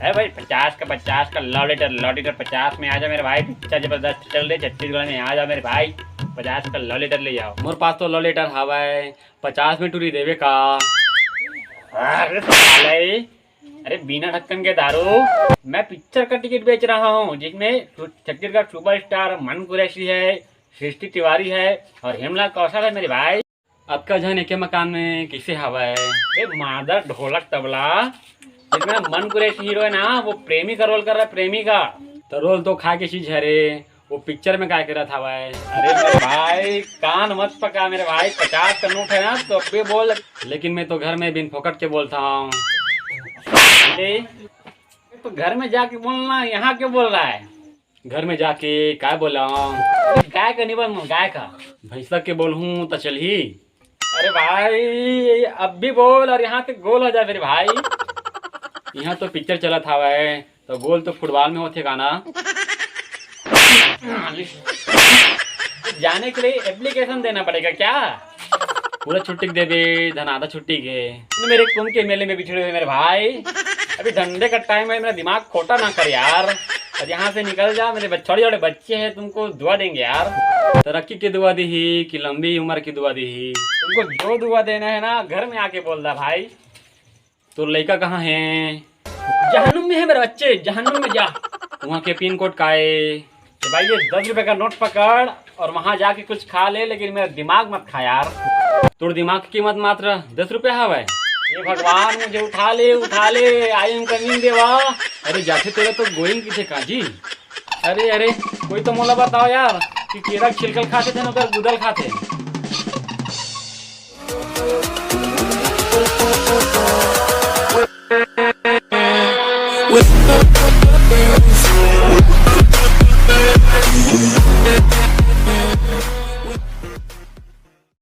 है भाई 50 का लव लेटर 50 में आ जा मेरे भाई। पिक्चर जबरदस्त चल रही छत्तीसगढ़ में, आ जा मेरे भाई 50 का लव लेटर ले जाओ। मोर पास तो लव लेटर हवाए 50 में टूरी देवे का। अरे साले, अरे बिना ढक्कन के दारू। मैं पिक्चर का टिकट बेच रहा हूँ जिसमें छत्तीसगढ़ सुपरस्टार मन कुरैशी है, सृष्टि तिवारी है और हेमला कौशल है मेरे भाई। आपका जन एक मकान में किसे हवाए? मादर ढोलक तबला, जिसमें मन कुरैशी हीरो है ना, वो प्रेमी का रोल कर रहा है, प्रेमी का। तो रोल तो खा के चीज है रे, वो पिक्चर में काय करत हवाए? अरे मेरे भाई कान मत पका मेरे भाई, 50 का नोट है ना तो अभी बोल। लेकिन मैं तो घर में बिन फोकट के बोलता हूँ। तो घर में जाके बोलना, यहाँ क्यों बोल रहा है? घर में जाके काय बोला? गाय का नहीं बोल, गाय का। भैंसा के बोल हूँ तो चल ही। अरे भाई अब भी बोल और यहाँ के गोल हो जाए मेरे भाई। यहाँ तो पिक्चर चला था वह, तो गोल तो फुटबॉल में होते गाना। जाने के लिए एप्लीकेशन देना पड़ेगा क्या? पूरा छुट्टी दे दे, धनाधा छुट्टी के। मेरे कुंभ के मेले में बिछड़े हुए मेरे भाई, अभी धंधे का टाइम है, मेरा दिमाग खोटा ना कर यार। और यहाँ से निकल जा, मेरे छोटे छोटे बच्चे हैं, तुमको दुआ देंगे यार। तरक्की की दुआ दी ही कि लंबी उम्र की दुआ दी ही? तुमको जो दुआ देना है ना घर में आके बोल रहा भाई। तो लड़का कहाँ है? जहन्नुम में है मेरे बच्चे, जहन्नुम में जा। वहाँ के पिन कोड का है? तो भाई ये 10 रुपए का नोट पकड़ और वहाँ जाके कुछ खा ले, लेकिन मेरा दिमाग मत खा यार। तोर दिमाग की कीमत मात्र 10 रुपया हवा है। ये भगवान मुझे उठा ले, आई एम कमिंग देवा। अरे जाते तेरे तो गोइंग किसे काजी? अरे कोई तो मोला बताओ यार कि केरा छिलकल खाते थे ना तो गुदल खाते।